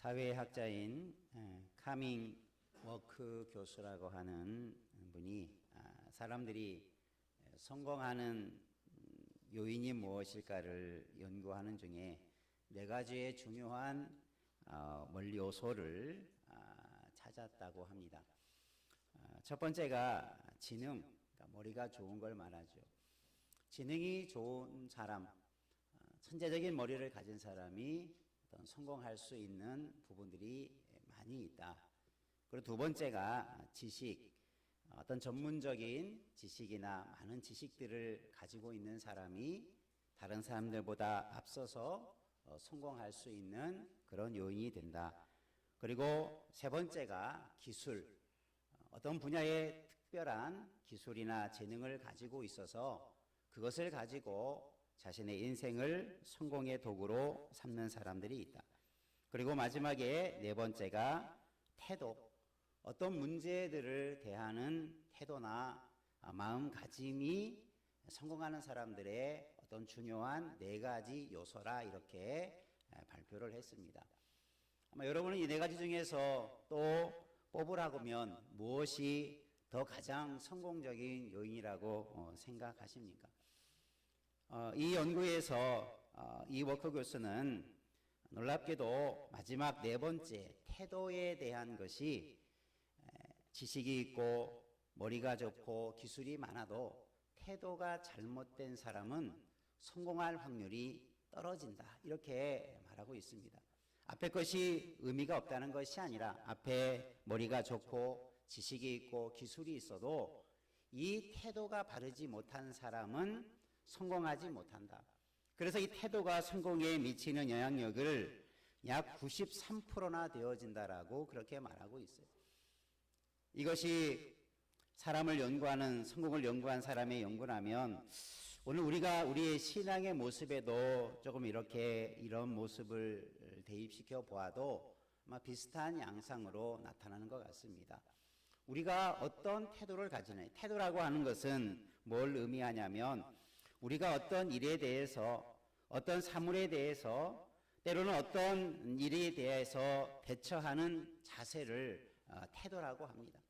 사회학자인 카밍 워크 교수라고 하는 분이 사람들이 성공하는 요인이 무엇일까를 연구하는 중에 네 가지의 중요한 원리 요소를 찾았다고 합니다. 첫 번째가 지능, 그러니까 머리가 좋은 걸 말하죠. 지능이 좋은 사람, 천재적인 머리를 가진 사람이 어떤 성공할 수 있는 부분들이 많이 있다. 그리고 두 번째가 지식, 어떤 전문적인 지식이나 많은 지식들을 가지고 있는 사람이 다른 사람들보다 앞서서 성공할 수 있는 그런 요인이 된다. 그리고 세 번째가 기술, 어떤 분야에 특별한 기술이나 재능을 가지고 있어서 그것을 가지고 자신의 인생을 성공의 도구로 삼는 사람들이 있다. 그리고 마지막에 네 번째가 태도, 어떤 문제들을 대하는 태도나 마음가짐이 성공하는 사람들의 어떤 중요한 네 가지 요소라 이렇게 발표를 했습니다. 아마 여러분은 이 네 가지 중에서 또 뽑으라고 하면 무엇이 더 가장 성공적인 요인이라고 생각하십니까? 이 연구에서 이 워커 교수는 놀랍게도 마지막 네 번째 태도에 대한 것이 지식이 있고 머리가 좋고 기술이 많아도 태도가 잘못된 사람은 성공할 확률이 떨어진다 이렇게 말하고 있습니다. 앞에 것이 의미가 없다는 것이 아니라 앞에 머리가 좋고 지식이 있고 기술이 있어도 이 태도가 바르지 못한 사람은 성공하지 못한다. 그래서 이 태도가 성공에 미치는 영향력을 약 93%나 되어진다라고 그렇게 말하고 있어요. 이것이 사람을 연구하는, 성공을 연구한 사람의 연구라면 오늘 우리가 우리의 신앙의 모습에도 조금 이런 모습을 대입시켜 보아도 아마 비슷한 양상으로 나타나는 것 같습니다. 우리가 어떤 태도를 가지느냐, 태도라고 하는 것은 뭘 의미하냐면 우리가 어떤 일에 대해서, 어떤 사물에 대해서, 때로는 어떤 일에 대해서 대처하는 자세를 태도라고 합니다.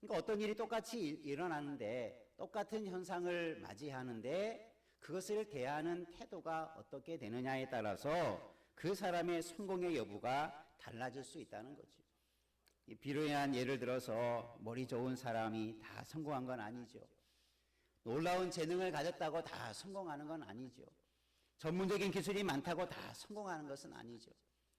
그러니까 어떤 일이 똑같이 일어나는데 똑같은 현상을 맞이하는데 그것을 대하는 태도가 어떻게 되느냐에 따라서 그 사람의 성공의 여부가 달라질 수 있다는 거죠. 비로한 예를 들어서 머리 좋은 사람이 다 성공한 건 아니죠. 놀라운 재능을 가졌다고 다 성공하는 건 아니죠. 전문적인 기술이 많다고 다 성공하는 것은 아니죠.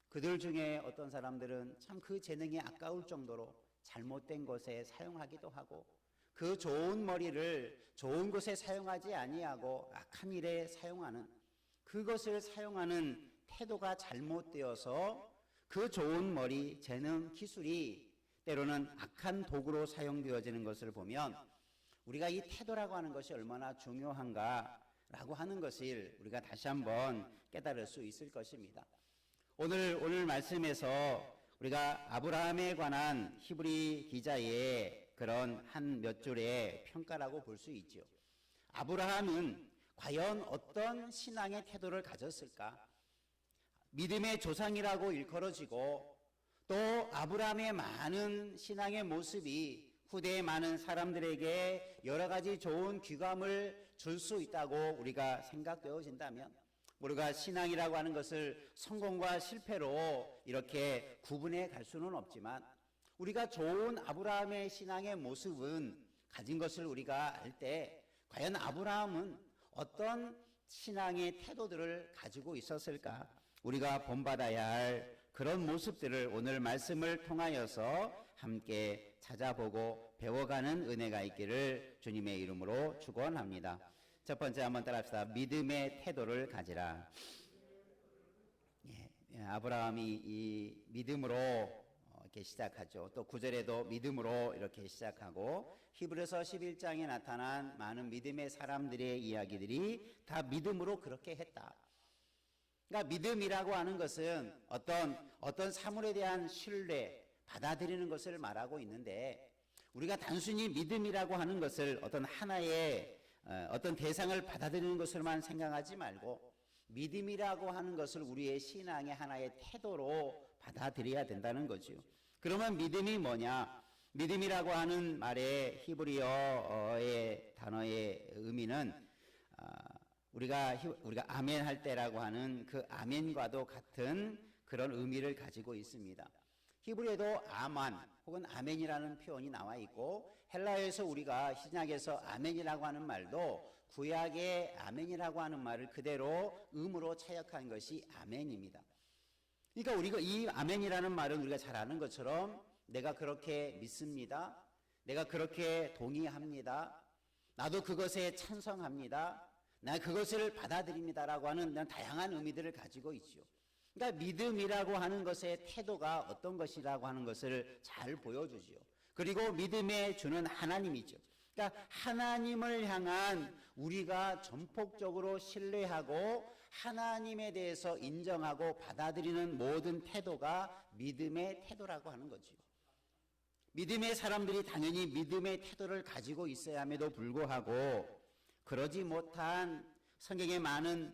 그들 중에 어떤 사람들은 참 그 재능이 아까울 정도로 잘못된 것에 사용하기도 하고 그 좋은 머리를 좋은 곳에 사용하지 아니하고 악한 일에 사용하는 그것을 사용하는 태도가 잘못되어서 그 좋은 머리, 재능, 기술이 때로는 악한 도구로 사용되어지는 것을 보면 우리가 이 태도라고 하는 것이 얼마나 중요한가라고 하는 것을 우리가 다시 한번 깨달을 수 있을 것입니다. 오늘 말씀에서 우리가 아브라함에 관한 히브리 기자의 그런 한 몇 줄의 평가라고 볼 수 있죠. 아브라함은 과연 어떤 신앙의 태도를 가졌을까? 믿음의 조상이라고 일컬어지고 또 아브라함의 많은 신앙의 모습이 후대의 많은 사람들에게 여러 가지 좋은 귀감을 줄 수 있다고 우리가 생각되어진다면 우리가 신앙이라고 하는 것을 성공과 실패로 이렇게 구분해 갈 수는 없지만 우리가 좋은 아브라함의 신앙의 모습은 가진 것을 우리가 알 때 과연 아브라함은 어떤 신앙의 태도들을 가지고 있었을까? 우리가 본받아야 할 그런 모습들을 오늘 말씀을 통하여서 함께 찾아보고 배워가는 은혜가 있기를 주님의 이름으로 축원합니다. 첫 번째 한번 따라합시다. 믿음의 태도를 가지라. 아브라함이 이 믿음으로 이렇게 시작하죠. 또 9절에도 믿음으로 이렇게 시작하고 히브리서 11장에 나타난 많은 믿음의 사람들의 이야기들이 다 믿음으로 그렇게 했다. 그러니까 믿음이라고 하는 것은 어떤 사물에 대한 신뢰, 받아들이는 것을 말하고 있는데 우리가 단순히 믿음이라고 하는 것을 어떤 하나의 어떤 대상을 받아들이는 것으로만 생각하지 말고 믿음이라고 하는 것을 우리의 신앙의 하나의 태도로 받아들여야 된다는 거죠. 그러면 믿음이 뭐냐? 믿음이라고 하는 말의 히브리어의 단어의 의미는 우리가 아멘 할 때라고 하는 그 아멘과도 같은 그런 의미를 가지고 있습니다. 히브리어에도 아만 혹은 아멘이라는 표현이 나와 있고, 헬라어에서 우리가 신약에서 아멘이라고 하는 말도 구약의 아멘이라고 하는 말을 그대로 음으로 차역한 것이 아멘입니다. 그러니까 우리가 이 아멘이라는 말은 우리가 잘 아는 것처럼 내가 그렇게 믿습니다. 내가 그렇게 동의합니다. 나도 그것에 찬성합니다. 나 그것을 받아들입니다라고 하는 다양한 의미들을 가지고 있죠. 그러니까 믿음이라고 하는 것의 태도가 어떤 것이라고 하는 것을 잘 보여주죠. 그리고 믿음에 주는 하나님이죠. 그러니까 하나님을 향한 우리가 전폭적으로 신뢰하고 하나님에 대해서 인정하고 받아들이는 모든 태도가 믿음의 태도라고 하는 거죠. 믿음의 사람들이 당연히 믿음의 태도를 가지고 있어야 함에도 불구하고 그러지 못한 성경에 많은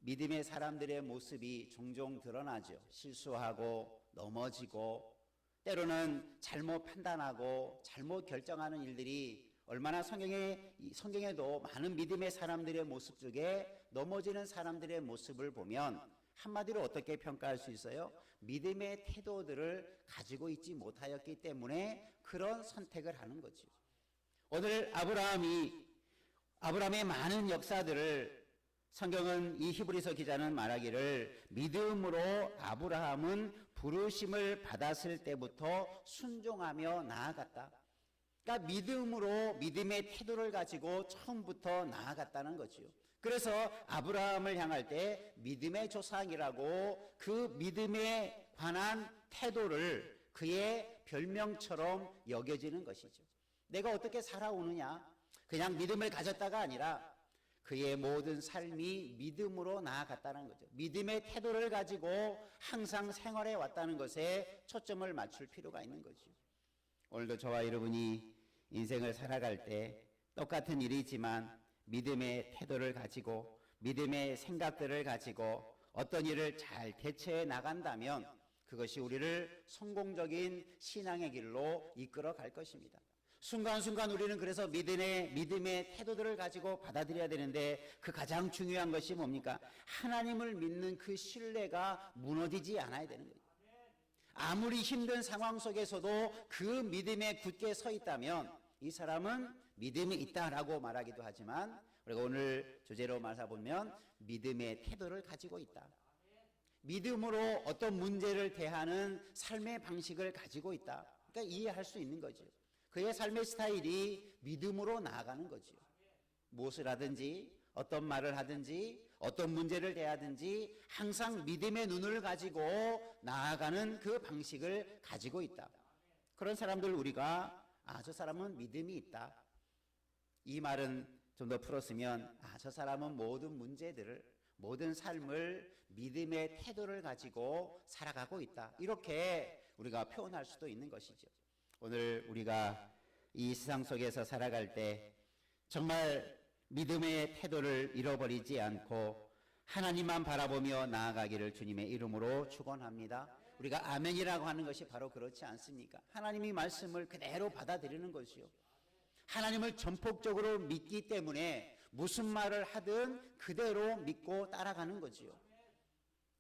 믿음의 사람들의 모습이 종종 드러나죠. 실수하고 넘어지고 때로는 잘못 판단하고 잘못 결정하는 일들이 얼마나 성경에도 많은 믿음의 사람들의 모습 중에 넘어지는 사람들의 모습을 보면 한마디로 어떻게 평가할 수 있어요? 믿음의 태도들을 가지고 있지 못하였기 때문에 그런 선택을 하는 거죠. 오늘 아브라함의 많은 역사들을 성경은 이 히브리서 기자는 말하기를 믿음으로 아브라함은 부르심을 받았을 때부터 순종하며 나아갔다. 그러니까 믿음으로 믿음의 태도를 가지고 처음부터 나아갔다는 거죠. 그래서 아브라함을 향할 때 믿음의 조상이라고 그 믿음에 관한 태도를 그의 별명처럼 여겨지는 것이죠. 내가 어떻게 살아오느냐? 그냥 믿음을 가졌다가 아니라 그의 모든 삶이 믿음으로 나아갔다는 거죠. 믿음의 태도를 가지고 항상 생활해 왔다는 것에 초점을 맞출 필요가 있는 거죠. 오늘도 저와 여러분이 인생을 살아갈 때 똑같은 일이지만 믿음의 태도를 가지고 믿음의 생각들을 가지고 어떤 일을 잘 대처해 나간다면 그것이 우리를 성공적인 신앙의 길로 이끌어 갈 것입니다. 순간순간 우리는 그래서 믿음의 태도들을 가지고 받아들여야 되는데 그 가장 중요한 것이 뭡니까? 하나님을 믿는 그 신뢰가 무너지지 않아야 되는 거예요. 아무리 힘든 상황 속에서도 그 믿음에 굳게 서 있다면 이 사람은 믿음이 있다라고 말하기도 하지만 우리가 오늘 주제로 말해보면 믿음의 태도를 가지고 있다. 믿음으로 어떤 문제를 대하는 삶의 방식을 가지고 있다. 그러니까 이해할 수 있는 거죠. 그의 삶의 스타일이 믿음으로 나아가는 거죠. 무엇을 하든지 어떤 말을 하든지 어떤 문제를 대하든지 항상 믿음의 눈을 가지고 나아가는 그 방식을 가지고 있다. 그런 사람들 우리가 저 사람은 믿음이 있다. 이 말은 좀 더 풀었으면 저 사람은 모든 문제들을 모든 삶을 믿음의 태도를 가지고 살아가고 있다. 이렇게 우리가 표현할 수도 있는 것이죠. 오늘 우리가 이 세상 속에서 살아갈 때 정말 믿음의 태도를 잃어버리지 않고 하나님만 바라보며 나아가기를 주님의 이름으로 축원합니다. 우리가 아멘이라고 하는 것이 바로 그렇지 않습니까? 하나님이 말씀을 그대로 받아들이는 것이요. 하나님을 전폭적으로 믿기 때문에 무슨 말을 하든 그대로 믿고 따라가는 거지요.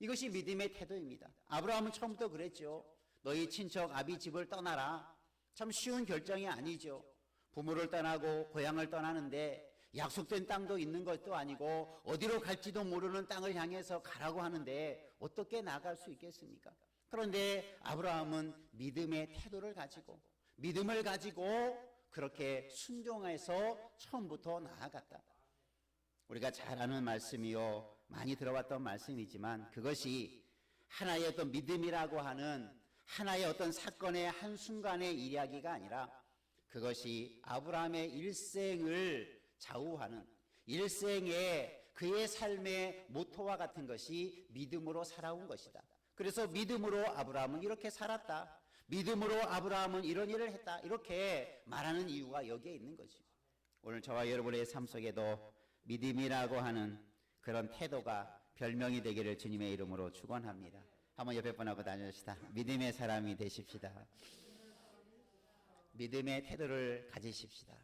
이것이 믿음의 태도입니다. 아브라함은 처음부터 그랬죠. 너희 친척 아비 집을 떠나라. 참 쉬운 결정이 아니죠. 부모를 떠나고 고향을 떠나는데 약속된 땅도 있는 것도 아니고 어디로 갈지도 모르는 땅을 향해서 가라고 하는데 어떻게 나갈 수 있겠습니까? 그런데 아브라함은 믿음의 태도를 가지고 믿음을 가지고 그렇게 순종해서 처음부터 나아갔다. 우리가 잘 아는 말씀이요 많이 들어왔던 말씀이지만 그것이 하나의 어떤 믿음이라고 하는 하나의 어떤 사건의 한순간의 이야기가 아니라 그것이 아브라함의 일생을 좌우하는 일생의 그의 삶의 모토와 같은 것이 믿음으로 살아온 것이다. 그래서 믿음으로 아브라함은 이렇게 살았다. 믿음으로 아브라함은 이런 일을 했다. 이렇게 말하는 이유가 여기에 있는 거죠. 오늘 저와 여러분의 삶 속에도 믿음이라고 하는 그런 태도가 별명이 되기를 주님의 이름으로 축원합니다. 한번 옆에 분하고 다녀봅시다. 믿음의 사람이 되십시다. 믿음의 태도를 가지십시다.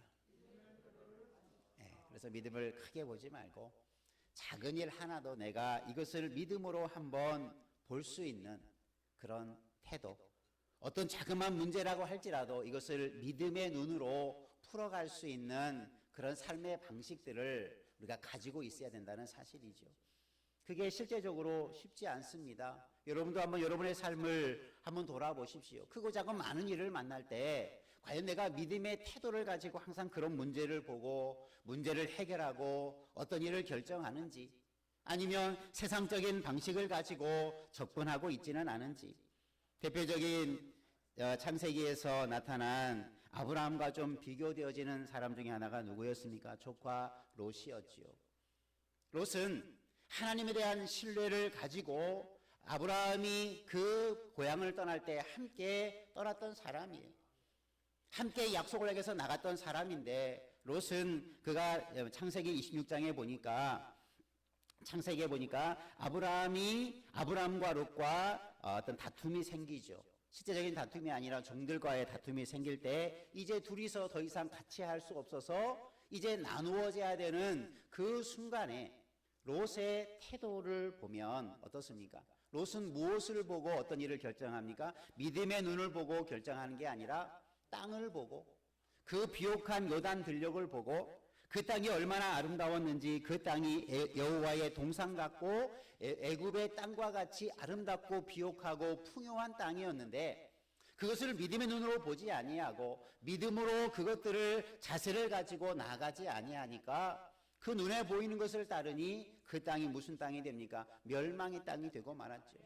네, 그래서 믿음을 크게 보지 말고 작은 일 하나도 내가 이것을 믿음으로 한번 볼 수 있는 그런 태도, 어떤 자그마한 문제라고 할지라도 이것을 믿음의 눈으로 풀어갈 수 있는 그런 삶의 방식들을 우리가 가지고 있어야 된다는 사실이죠. 그게 실제적으로 쉽지 않습니다. 여러분도 한번 여러분의 삶을 한번 돌아보십시오. 크고 작은 많은 일을 만날 때 과연 내가 믿음의 태도를 가지고 항상 그런 문제를 보고 문제를 해결하고 어떤 일을 결정하는지, 아니면 세상적인 방식을 가지고 접근하고 있지는 않은지. 대표적인 창세기에서 나타난 아브라함과 좀 비교되어지는 사람 중에 하나가 누구였습니까? 조카 롯이었지요. 롯은 하나님에 대한 신뢰를 가지고 아브라함이 그 고향을 떠날 때 함께 떠났던 사람이에요. 함께 약속을 하기 위해서 나갔던 사람인데, 롯은 그가 창세기 26장에 보니까 아브라함과 롯과 어떤 다툼이 생기죠. 실제적인 다툼이 아니라 종들과의 다툼이 생길 때 이제 둘이서 더 이상 같이 할 수 없어서 이제 나누어져야 되는 그 순간에 롯의 태도를 보면 어떻습니까? 롯은 무엇을 보고 어떤 일을 결정합니까? 믿음의 눈을 보고 결정하는 게 아니라 땅을 보고, 그 비옥한 요단 들녘을 보고, 그 땅이 얼마나 아름다웠는지, 그 땅이 여호와의 동산 같고 애굽의 땅과 같이 아름답고 비옥하고 풍요한 땅이었는데, 그것을 믿음의 눈으로 보지 아니하고 믿음으로 그것들을 자세를 가지고 나아가지 아니하니까 그 눈에 보이는 것을 따르니 그 땅이 무슨 땅이 됩니까? 멸망의 땅이 되고 말았죠.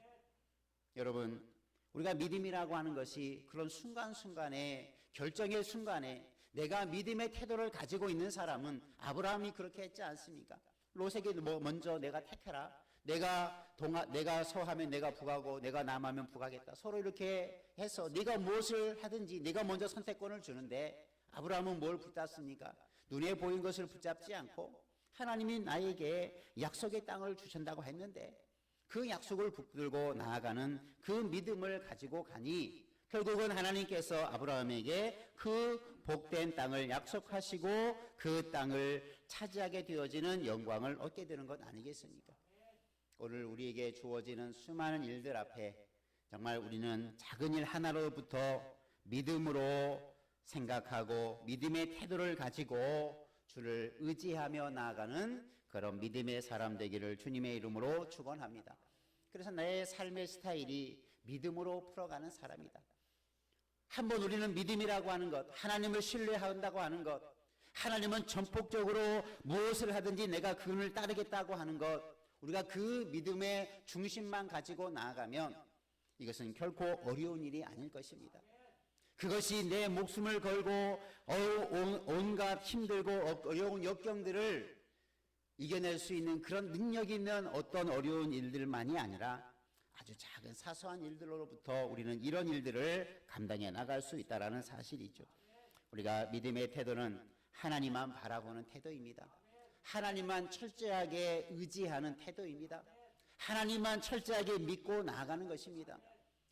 여러분, 우리가 믿음이라고 하는 것이 그런 순간순간에, 결정의 순간에 내가 믿음의 태도를 가지고 있는 사람은 아브라함이 그렇게 했지 않습니까? 롯에게 먼저 내가 택해라. 내가 서하면 내가 북하고 내가 남하면 북하겠다. 서로 이렇게 해서 네가 무엇을 하든지 네가 먼저 선택권을 주는데, 아브라함은 뭘 붙잡습니까? 눈에 보인 것을 붙잡지 않고 하나님이 나에게 약속의 땅을 주신다고 했는데 그 약속을 붙들고 나아가는 그 믿음을 가지고 가니 결국은 하나님께서 아브라함에게 그 복된 땅을 약속하시고 그 땅을 차지하게 되어지는 영광을 얻게 되는 것 아니겠습니까? 오늘 우리에게 주어지는 수많은 일들 앞에 정말 우리는 작은 일 하나로부터 믿음으로 생각하고 믿음의 태도를 가지고 주를 의지하며 나아가는 그런 믿음의 사람 되기를 주님의 이름으로 축원합니다. 그래서 나의 삶의 스타일이 믿음으로 풀어가는 사람이다. 한번 우리는 믿음이라고 하는 것, 하나님을 신뢰한다고 하는 것, 하나님은 전폭적으로 무엇을 하든지 내가 그분을 따르겠다고 하는 것, 우리가 그 믿음의 중심만 가지고 나아가면 이것은 결코 어려운 일이 아닐 것입니다. 그것이 내 목숨을 걸고 온갖 힘들고 어려운 역경들을 이겨낼 수 있는 그런 능력 있는 어떤 어려운 일들만이 아니라 아주 작은 사소한 일들로부터 우리는 이런 일들을 감당해 나갈 수 있다는 사실이죠. 우리가 믿음의 태도는 하나님만 바라보는 태도입니다. 하나님만 철저하게 의지하는 태도입니다. 하나님만 철저하게 믿고 나아가는 것입니다.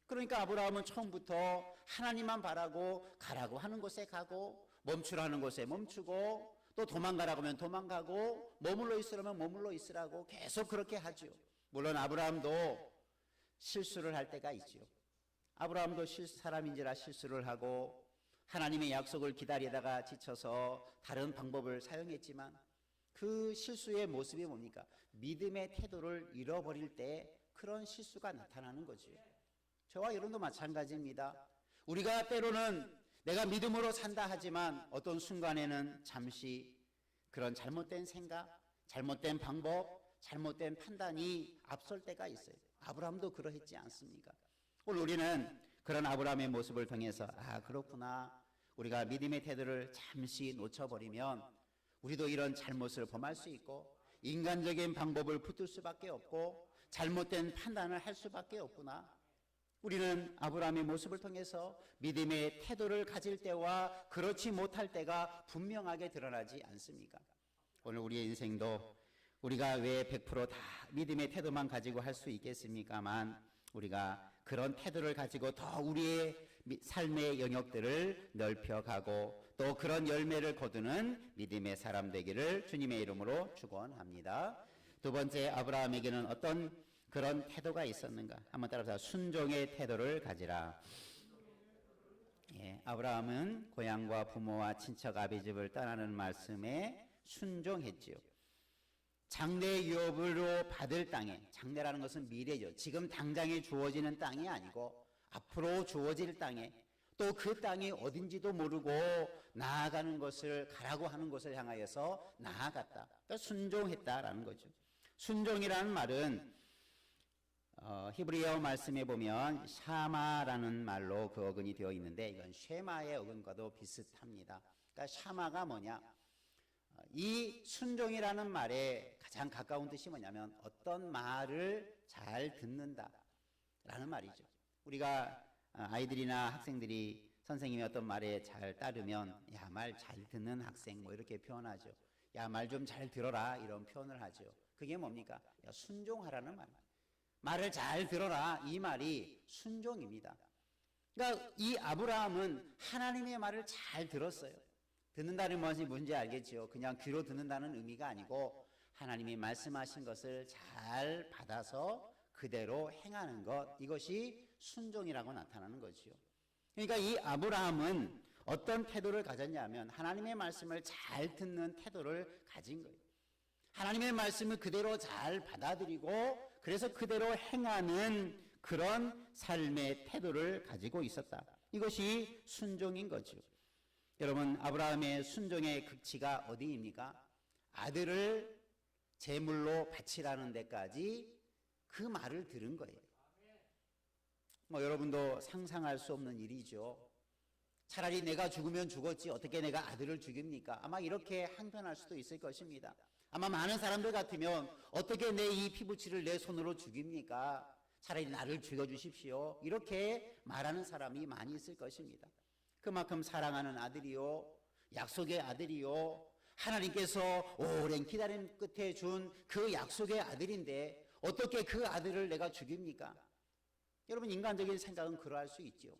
그러니까 아브라함은 처음부터 하나님만 바라고 가라고 하는 곳에 가고 멈추라는 곳에 멈추고 또 도망가라고 하면 도망가고 머물러 있으라면 머물러 있으라고 계속 그렇게 하죠. 물론 아브라함도 실수를 할 때가 있죠. 아브라함도 사람인지라 실수를 하고 하나님의 약속을 기다리다가 지쳐서 다른 방법을 사용했지만 그 실수의 모습이 뭡니까? 믿음의 태도를 잃어버릴 때 그런 실수가 나타나는 거죠. 저와 여러분도 마찬가지입니다. 우리가 때로는 내가 믿음으로 산다 하지만 어떤 순간에는 잠시 그런 잘못된 생각, 잘못된 방법, 잘못된 판단이 앞설 때가 있어요. 아브라함도 그러했지 않습니까? 오늘 우리는 그런 아브라함의 모습을 통해서 그렇구나. 우리가 믿음의 태도를 잠시 놓쳐버리면 우리도 이런 잘못을 범할 수 있고 인간적인 방법을 붙들 수밖에 없고 잘못된 판단을 할 수밖에 없구나. 우리는 아브라함의 모습을 통해서 믿음의 태도를 가질 때와 그렇지 못할 때가 분명하게 드러나지 않습니까? 오늘 우리의 인생도 우리가 왜 100% 다 믿음의 태도만 가지고 할 수 있겠습니까만 우리가 그런 태도를 가지고 더 우리의 삶의 영역들을 넓혀가고 또 그런 열매를 거두는 믿음의 사람 되기를 주님의 이름으로 축원합니다. 두 번째, 아브라함에게는 어떤 그런 태도가 있었는가? 한번 따라서 순종의 태도를 가지라. 예, 아브라함은 고향과 부모와 친척 아비집을 떠나는 말씀에 순종했지요. 장래 유업으로 받을 땅에, 장래라는 것은 미래죠. 지금 당장에 주어지는 땅이 아니고 앞으로 주어질 땅에, 또 그 땅이 어딘지도 모르고 나아가는 것을, 가라고 하는 곳을 향하여서 나아갔다. 그러니까 순종했다라는 거죠. 순종이라는 말은 히브리어 말씀에 보면 샤마라는 말로 그 어근이 되어 있는데 이건 쉐마의 어근과도 비슷합니다. 그러니까 샤마가 뭐냐? 이 순종이라는 말에 가장 가까운 뜻이 뭐냐면 어떤 말을 잘 듣는다라는 말이죠. 우리가 아이들이나 학생들이 선생님이 어떤 말에 잘 따르면 야, 말 잘 듣는 학생 뭐 이렇게 표현하죠. 야, 말 좀 잘 들어라 이런 표현을 하죠. 그게 뭡니까? 야, 순종하라는 말. 말을 잘 들어라 이 말이 순종입니다. 그러니까 이 아브라함은 하나님의 말을 잘 들었어요. 듣는다는 것이 뭔지 알겠죠. 그냥 귀로 듣는다는 의미가 아니고 하나님이 말씀하신 것을 잘 받아서 그대로 행하는 것, 이것이 순종이라고 나타나는 거죠. 그러니까 이 아브라함은 어떤 태도를 가졌냐면 하나님의 말씀을 잘 듣는 태도를 가진 거예요. 하나님의 말씀을 그대로 잘 받아들이고 그래서 그대로 행하는 그런 삶의 태도를 가지고 있었다. 이것이 순종인 거죠. 여러분, 아브라함의 순종의 극치가 어디입니까? 아들을 제물로 바치라는 데까지 그 말을 들은 거예요. 여러분도 상상할 수 없는 일이죠. 차라리 내가 죽으면 죽었지 어떻게 내가 아들을 죽입니까? 아마 이렇게 항변할 수도 있을 것입니다. 아마 많은 사람들 같으면 어떻게 내 이 피부치를 내 손으로 죽입니까? 차라리 나를 죽여주십시오. 이렇게 말하는 사람이 많이 있을 것입니다. 그만큼 사랑하는 아들이요, 약속의 아들이요, 하나님께서 오랜 기다림 끝에 준 그 약속의 아들인데 어떻게 그 아들을 내가 죽입니까? 여러분, 인간적인 생각은 그러할 수 있죠.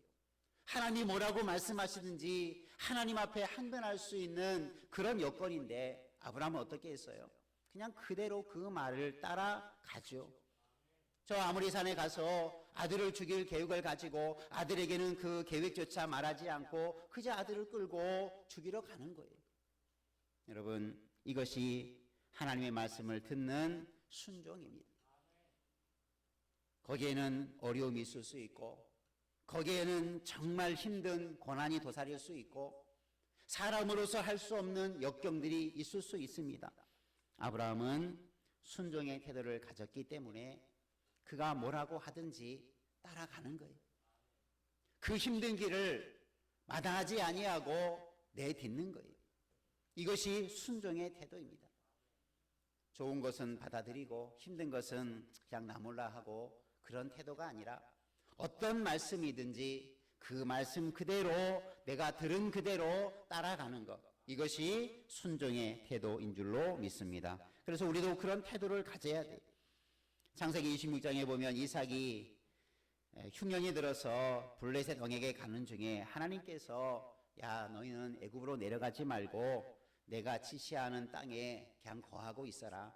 하나님이 뭐라고 말씀하시든지 하나님 앞에 항변할 수 있는 그런 여건인데 아브라함은 어떻게 했어요? 그냥 그대로 그 말을 따라가죠. 저 아모리산에 가서 아들을 죽일 계획을 가지고 아들에게는 그 계획조차 말하지 않고 그저 아들을 끌고 죽이러 가는 거예요. 여러분, 이것이 하나님의 말씀을 듣는 순종입니다. 거기에는 어려움이 있을 수 있고 거기에는 정말 힘든 고난이 도사릴 수 있고 사람으로서 할 수 없는 역경들이 있을 수 있습니다. 아브라함은 순종의 태도를 가졌기 때문에 그가 뭐라고 하든지 따라가는 거예요. 그 힘든 길을 마다하지 아니하고 내딛는 거예요. 이것이 순종의 태도입니다. 좋은 것은 받아들이고 힘든 것은 그냥 나몰라 하고 그런 태도가 아니라 어떤 말씀이든지 그 말씀 그대로 내가 들은 그대로 따라가는 것, 이것이 순종의 태도인 줄로 믿습니다. 그래서 우리도 그런 태도를 가져야 돼요. 창세기 26장에 보면 이삭이 흉년이 들어서 블레셋 왕에게 가는 중에 하나님께서 야, 너희는 애굽으로 내려가지 말고 내가 지시하는 땅에 그냥 거하고 있어라.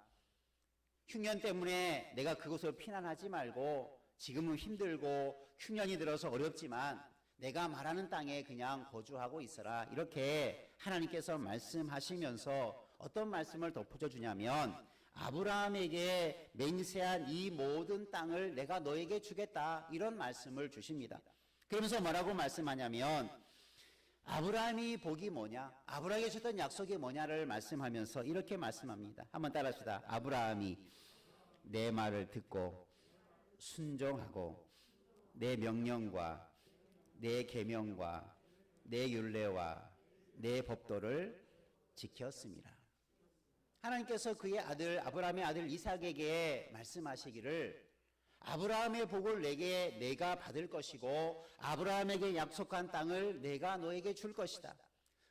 흉년 때문에 내가 그곳을 피난하지 말고 지금은 힘들고 흉년이 들어서 어렵지만 내가 말하는 땅에 그냥 거주하고 있어라. 이렇게 하나님께서 말씀하시면서 어떤 말씀을 덧붙여 주냐면 아브라함에게 맹세한 이 모든 땅을 내가 너에게 주겠다. 이런 말씀을 주십니다. 그러면서 뭐라고 말씀하냐면 아브라함이 복이 뭐냐? 아브라함에게 주셨던 약속이 뭐냐를 말씀하면서 이렇게 말씀합니다. 한번 따라합시다. 아브라함이 내 말을 듣고 순종하고 내 명령과 내 계명과 내 율례와 내 법도를 지켰습니다. 하나님께서 그의 아들 아브라함의 아들 이삭에게 말씀하시기를 아브라함의 복을 내가 받을 것이고 아브라함에게 약속한 땅을 내가 너에게 줄 것이다.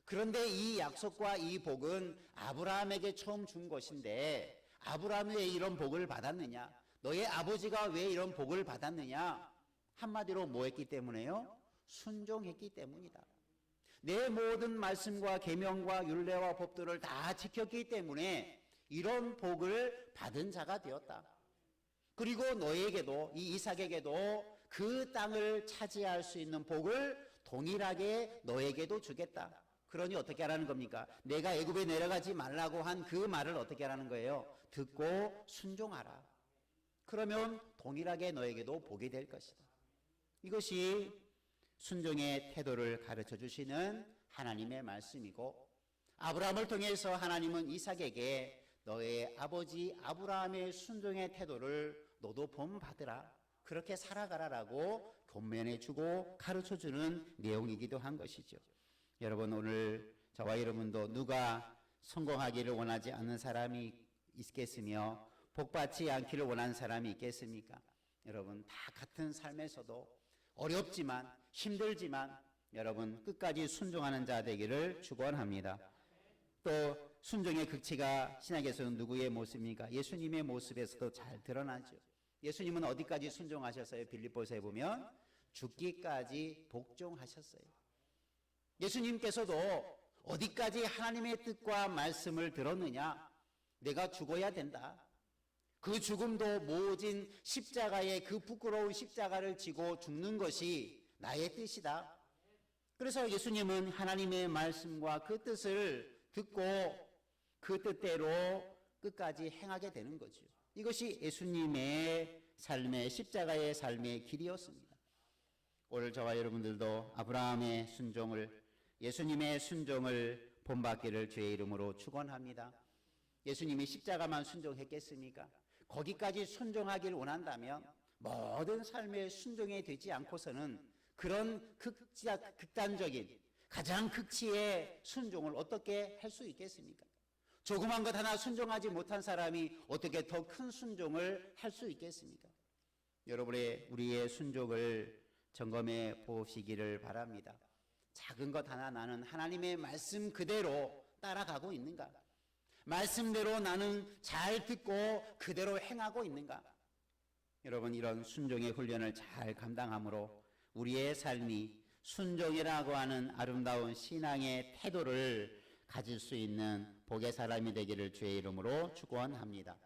그런데 이 약속과 이 복은 아브라함에게 처음 준 것인데 아브라함이 왜 이런 복을 받았느냐? 너의 아버지가 왜 이런 복을 받았느냐? 한마디로 뭐 했기 때문에요? 순종했기 때문이다. 내 모든 말씀과 계명과 율례와 법들을 다 지켰기 때문에 이런 복을 받은 자가 되었다. 그리고 너에게도, 이 이삭에게도 그 땅을 차지할 수 있는 복을 동일하게 너에게도 주겠다. 그러니 어떻게 하라는 겁니까? 내가 애굽에 내려가지 말라고 한 그 말을 어떻게 하라는 거예요? 듣고 순종하라. 그러면 동일하게 너에게도 복이 될 것이다. 이것이 순종의 태도를 가르쳐 주시는 하나님의 말씀이고, 아브라함을 통해서 하나님은 이삭에게 너의 아버지 아브라함의 순종의 태도를 너도 본받으라, 그렇게 살아가라라고 권면해 주고 가르쳐 주는 내용이기도 한 것이죠. 여러분, 오늘 저와 여러분도 누가 성공하기를 원하지 않는 사람이 있겠으며 복받지 않기를 원하는 사람이 있겠습니까? 여러분, 다 같은 삶에서도 어렵지만 힘들지만 여러분 끝까지 순종하는 자 되기를 축원합니다. 또 순종의 극치가 신약에서는 누구의 모습입니까? 예수님의 모습에서도 잘 드러나죠. 예수님은 어디까지 순종하셨어요? 빌립보서에 보면 죽기까지 복종하셨어요. 예수님께서도 어디까지 하나님의 뜻과 말씀을 들었느냐? 내가 죽어야 된다. 그 죽음도 모진 십자가의 그 부끄러운 십자가를 지고 죽는 것이 나의 뜻이다. 그래서 예수님은 하나님의 말씀과 그 뜻을 듣고 그 뜻대로 끝까지 행하게 되는 거죠. 이것이 예수님의 삶의, 십자가의 삶의 길이었습니다. 오늘 저와 여러분들도 아브라함의 순종을, 예수님의 순종을 본받기를 주의 이름으로 축원합니다. 예수님이 십자가만 순종했겠습니까? 거기까지 순종하기를 원한다면 모든 삶의 순종이 되지 않고서는 그런 극단적인 가장 극치의 순종을 어떻게 할 수 있겠습니까? 조그만 것 하나 순종하지 못한 사람이 어떻게 더 큰 순종을 할 수 있겠습니까? 여러분의 우리의 순종을 점검해 보시기를 바랍니다. 작은 것 하나 나는 하나님의 말씀 그대로 따라가고 있는가? 말씀대로 나는 잘 듣고 그대로 행하고 있는가? 여러분, 이런 순종의 훈련을 잘 감당함으로 우리의 삶이 순종이라고 하는 아름다운 신앙의 태도를 가질 수 있는 복의 사람이 되기를 주의 이름으로 축원합니다.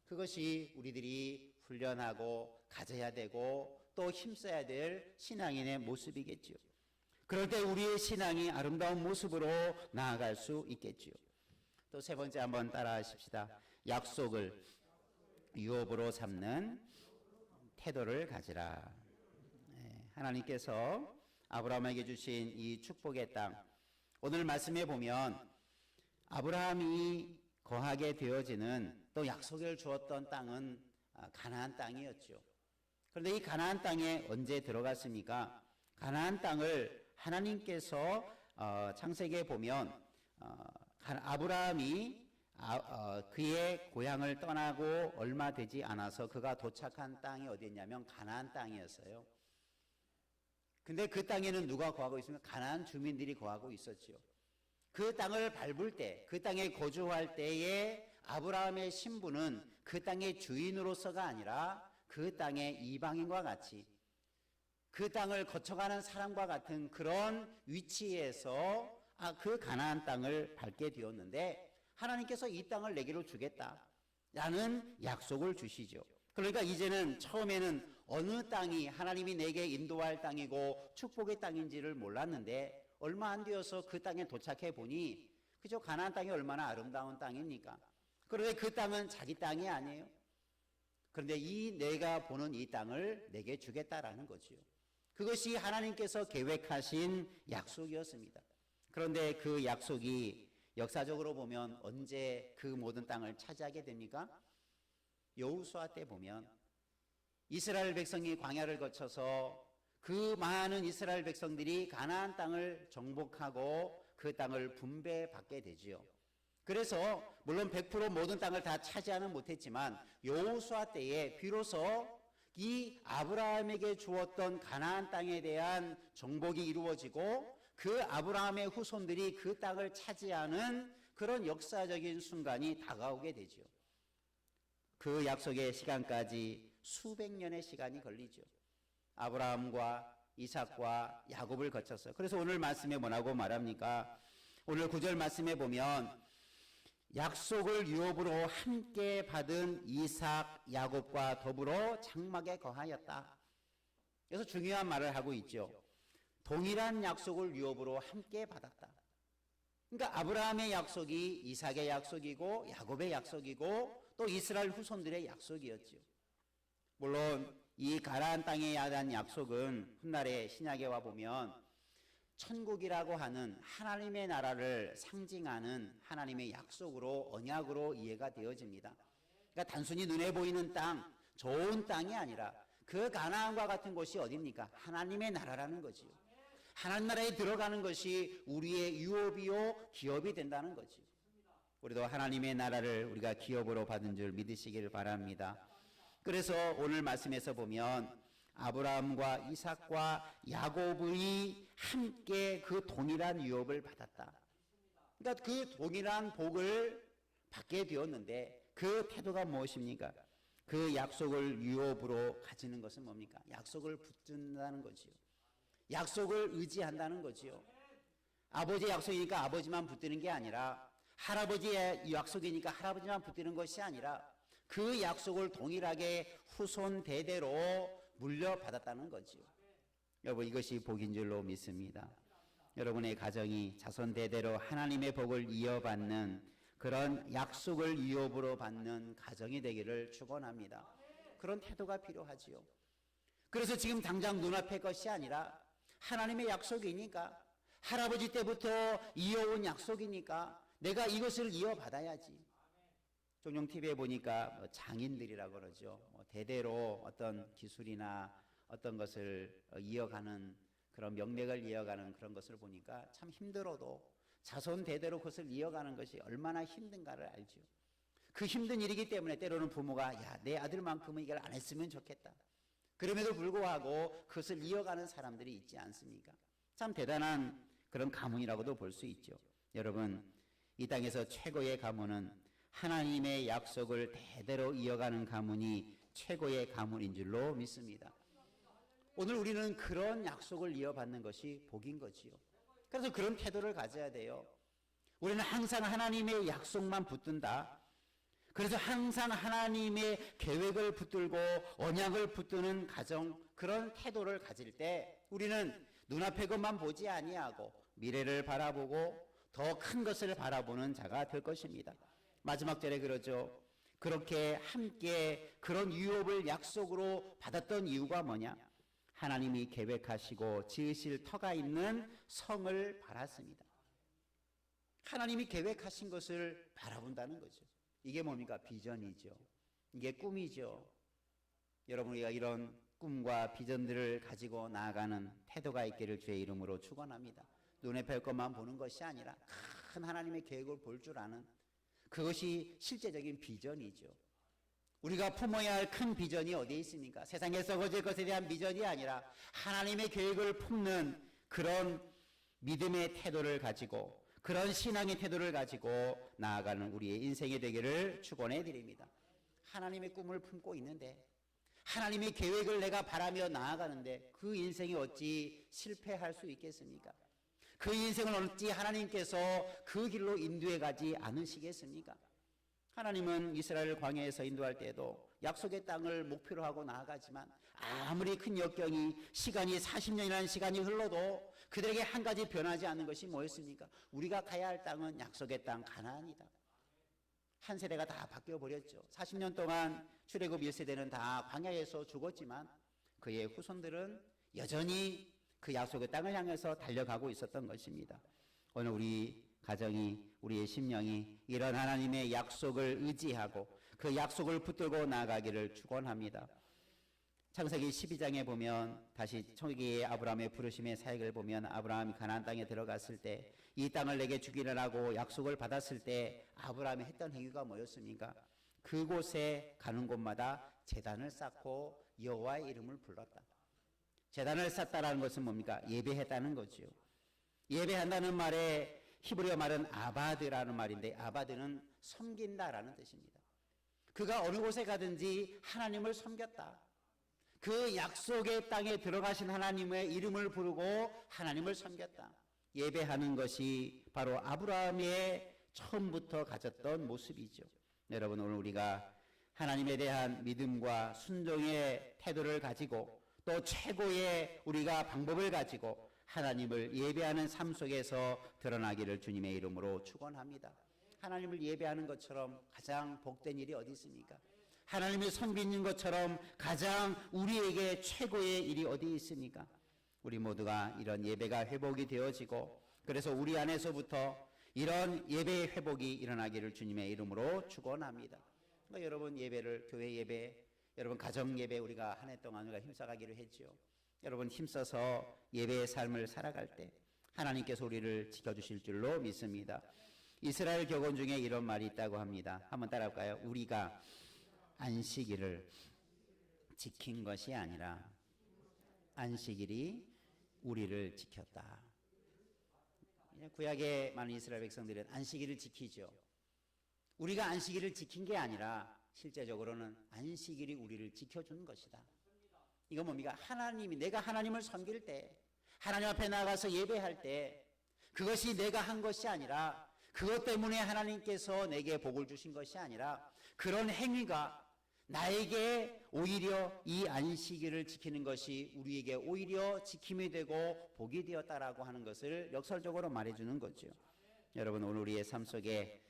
그것이 우리들이 훈련하고 가져야 되고 또 힘써야 될 신앙인의 모습이겠죠. 그럴 때 우리의 신앙이 아름다운 모습으로 나아갈 수 있겠죠. 또 세 번째 한번 따라 하십시다. 약속을 유업으로 삼는 태도를 가지라. 하나님께서 아브라함에게 주신 이 축복의 땅, 오늘 말씀해 보면 아브라함이 거하게 되어지는 또 약속을 주었던 땅은 가나안 땅이었죠. 그런데 이 가나안 땅에 언제 들어갔습니까? 가나안 땅을 하나님께서 창세기에 보면 아브라함이 그의 고향을 떠나고 얼마 되지 않아서 그가 도착한 땅이 어디였냐면 가나안 땅이었어요. 근데 그 땅에는 누가 거하고 있습니까? 가나안 주민들이 거하고 있었죠. 그 땅을 밟을 때, 그 땅에 거주할 때에 아브라함의 신분은 그 땅의 주인으로서가 아니라 그 땅의 이방인과 같이 그 땅을 거쳐가는 사람과 같은 그런 위치에서 그 가나안 땅을 밟게 되었는데 하나님께서 이 땅을 내게로 주겠다라는 약속을 주시죠. 그러니까 이제는 처음에는 어느 땅이 하나님이 내게 인도할 땅이고 축복의 땅인지를 몰랐는데 얼마 안 되어서 그 땅에 도착해 보니 그저 가나안 땅이 얼마나 아름다운 땅입니까? 그런데 그 땅은 자기 땅이 아니에요. 그런데 내가 보는 이 땅을 내게 주겠다라는 거죠. 그것이 하나님께서 계획하신 약속이었습니다. 그런데 그 약속이 역사적으로 보면 언제 그 모든 땅을 차지하게 됩니까? 여호수아 때 보면 이스라엘 백성이 광야를 거쳐서 그 많은 이스라엘 백성들이 가나안 땅을 정복하고 그 땅을 분배받게 되지요. 그래서 물론 100% 모든 땅을 다 차지하는 못했지만 여호수아 때에 비로소 이 아브라함에게 주었던 가나안 땅에 대한 정복이 이루어지고 그 아브라함의 후손들이 그 땅을 차지하는 그런 역사적인 순간이 다가오게 되죠. 그 약속의 시간까지 수백 년의 시간이 걸리죠. 아브라함과 이삭과 야곱을 거쳐서. 그래서 오늘 말씀에 뭐라고 말합니까? 오늘 9절 말씀에 보면 약속을 유업으로 함께 받은 이삭, 야곱과 더불어 장막에 거하였다. 그래서 중요한 말을 하고 있죠. 동일한 약속을 유업으로 함께 받았다. 그러니까 아브라함의 약속이 이삭의 약속이고 야곱의 약속이고 또 이스라엘 후손들의 약속이었죠. 물론 이 가나안 땅에 대한 약속은 훗날에 신약에 와 보면 천국이라고 하는 하나님의 나라를 상징하는 하나님의 약속으로 언약으로 이해가 되어집니다. 그러니까 단순히 눈에 보이는 땅, 좋은 땅이 아니라 그 가나안과 같은 곳이 어디입니까? 하나님의 나라라는 거지요. 하나님 나라에 들어가는 것이 우리의 유업이요 기업이 된다는 거지요. 우리도 하나님의 나라를 우리가 기업으로 받은 줄 믿으시길 바랍니다. 그래서 오늘 말씀에서 보면 아브라함과 이삭과 야곱이 함께 그 동일한 유업을 받았다. 그러니까 그 동일한 복을 받게 되었는데 그 태도가 무엇입니까? 그 약속을 유업으로 가지는 것은 뭡니까? 약속을 붙든다는 거지요. 약속을 의지한다는 거지요. 아버지의 약속이니까 아버지만 붙드는 게 아니라 할아버지의 약속이니까 할아버지만 붙드는 것이 아니라 그 약속을 동일하게 후손 대대로 물려받았다는 거지요. 여러분 이것이 복인 줄로 믿습니다. 여러분의 가정이 자손 대대로 하나님의 복을 이어받는 그런 약속을 유업으로 받는 가정이 되기를 축원합니다. 그런 태도가 필요하지요. 그래서 지금 당장 눈앞의 것이 아니라 하나님의 약속이니까 할아버지 때부터 이어온 약속이니까 내가 이것을 이어받아야지. 종종 TV에 보니까 장인들이라고 그러죠. 대대로 어떤 기술이나 어떤 것을 이어가는 그런 명맥을 이어가는 그런 것을 보니까 참 힘들어도 자손 대대로 그것을 이어가는 것이 얼마나 힘든가를 알죠. 그 힘든 일이기 때문에 때로는 부모가 야, 내 아들만큼은 이걸 안 했으면 좋겠다. 그럼에도 불구하고 그것을 이어가는 사람들이 있지 않습니까? 참 대단한 그런 가문이라고도 볼 수 있죠. 여러분 이 땅에서 최고의 가문은 하나님의 약속을 대대로 이어가는 가문이 최고의 가문인 줄로 믿습니다. 오늘 우리는 그런 약속을 이어받는 것이 복인 거지요. 그래서 그런 태도를 가져야 돼요. 우리는 항상 하나님의 약속만 붙든다. 그래서 항상 하나님의 계획을 붙들고 언약을 붙드는 가정, 그런 태도를 가질 때 우리는 눈앞의 것만 보지 아니하고 미래를 바라보고 더 큰 것을 바라보는 자가 될 것입니다. 마지막 절에 그러죠. 그렇게 함께 그런 유업을 약속으로 받았던 이유가 뭐냐? 하나님이 계획하시고 지으실 터가 있는 성을 바랐습니다. 하나님이 계획하신 것을 바라본다는 거죠. 이게 뭡니까? 비전이죠. 이게 꿈이죠. 여러분 우리가 이런 꿈과 비전들을 가지고 나아가는 태도가 있기를 주의 이름으로 축원합니다. 눈에 뵐 것만 보는 것이 아니라 큰 하나님의 계획을 볼 줄 아는 그것이 실제적인 비전이죠. 우리가 품어야 할 큰 비전이 어디에 있습니까? 세상에 썩어질 것에 대한 비전이 아니라 하나님의 계획을 품는 그런 믿음의 태도를 가지고 그런 신앙의 태도를 가지고 나아가는 우리의 인생이 되기를 축원해 드립니다. 하나님의 꿈을 품고 있는데 하나님의 계획을 내가 바라며 나아가는데 그 인생이 어찌 실패할 수 있겠습니까? 그 인생을 어찌 하나님께서 그 길로 인도해 가지 않으시겠습니까? 하나님은 이스라엘 광야에서 인도할 때에도 약속의 땅을 목표로 하고 나아가지만 아무리 큰 역경이 시간이 40년이라는 시간이 흘러도 그들에게 한 가지 변하지 않는 것이 뭐였습니까? 우리가 가야 할 땅은 약속의 땅 가나안이다. 한 세대가 다 바뀌어 버렸죠. 40년 동안 출애굽 1세대는 다 광야에서 죽었지만 그의 후손들은 여전히 그 약속의 땅을 향해서 달려가고 있었던 것입니다. 오늘 우리 가정이 우리의 심령이 이런 하나님의 약속을 의지하고 그 약속을 붙들고 나아가기를 축원합니다. 창세기 12장에 보면 다시 초기의 아브라함의 부르심의 사역을 보면 아브라함이 가나안 땅에 들어갔을 때 이 땅을 내게 주기라고 약속을 받았을 때 아브라함이 했던 행위가 뭐였습니까? 그곳에 가는 곳마다 제단을 쌓고 여호와의 이름을 불렀다. 제단을 쌓다라는 것은 뭡니까? 예배했다는 거죠. 예배한다는 말에 히브리어 말은 아바드라는 말인데 아바드는 섬긴다라는 뜻입니다. 그가 어느 곳에 가든지 하나님을 섬겼다. 그 약속의 땅에 들어가신 하나님의 이름을 부르고 하나님을 섬겼다. 예배하는 것이 바로 아브라함의 처음부터 가졌던 모습이죠. 여러분, 오늘 우리가 하나님에 대한 믿음과 순종의 태도를 가지고 또 최고의 우리가 방법을 가지고 하나님을 예배하는 삶 속에서 드러나기를 주님의 이름으로 축원합니다. 하나님을 예배하는 것처럼 가장 복된 일이 어디 있습니까? 하나님을 섬기는 것처럼 가장 우리에게 최고의 일이 어디 있습니까? 우리 모두가 이런 예배가 회복이 되어지고 그래서 우리 안에서부터 이런 예배의 회복이 일어나기를 주님의 이름으로 축원합니다. 그러니까 여러분 예배를 교회 예배, 여러분 가정 예배 우리가 한 해 동안 우리가 힘써가기로 했죠. 여러분 힘써서 예배의 삶을 살아갈 때 하나님께서 우리를 지켜주실 줄로 믿습니다. 이스라엘 격언 중에 이런 말이 있다고 합니다. 한번 따라할까요? 우리가 안식일을 지킨 것이 아니라 안식일이 우리를 지켰다. 구약의 많은 이스라엘 백성들은 안식일을 지키죠. 우리가 안식일을 지킨 게 아니라 실제적으로는 안식일이 우리를 지켜주는 것이다. 이건 뭡니까? 내가 하나님을 섬길 때, 하나님 앞에 나가서 예배할 때 그것이 내가 한 것이 아니라 그것 때문에 하나님께서 내게 복을 주신 것이 아니라 그런 행위가 나에게 오히려 이 안식일을 지키는 것이 우리에게 오히려 지킴이 되고 복이 되었다라고 하는 것을 역설적으로 말해주는 거죠. 여러분 오늘 우리의 삶 속에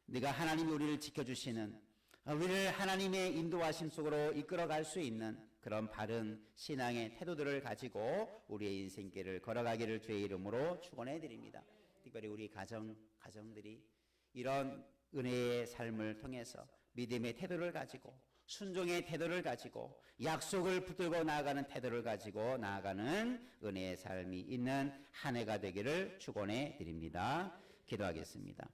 네가 하나님이 우리를 지켜주시는 우리를 하나님의 인도하심 속으로 이끌어갈 수 있는 그런 바른 신앙의 태도들을 가지고 우리의 인생길을 걸어가기를 주의 이름으로 축원해 드립니다. 특별히 우리 가정들이 이런 은혜의 삶을 통해서 믿음의 태도를 가지고 순종의 태도를 가지고 약속을 붙들고 나아가는 태도를 가지고 나아가는 은혜의 삶이 있는 한 해가 되기를 축원해 드립니다. 기도하겠습니다.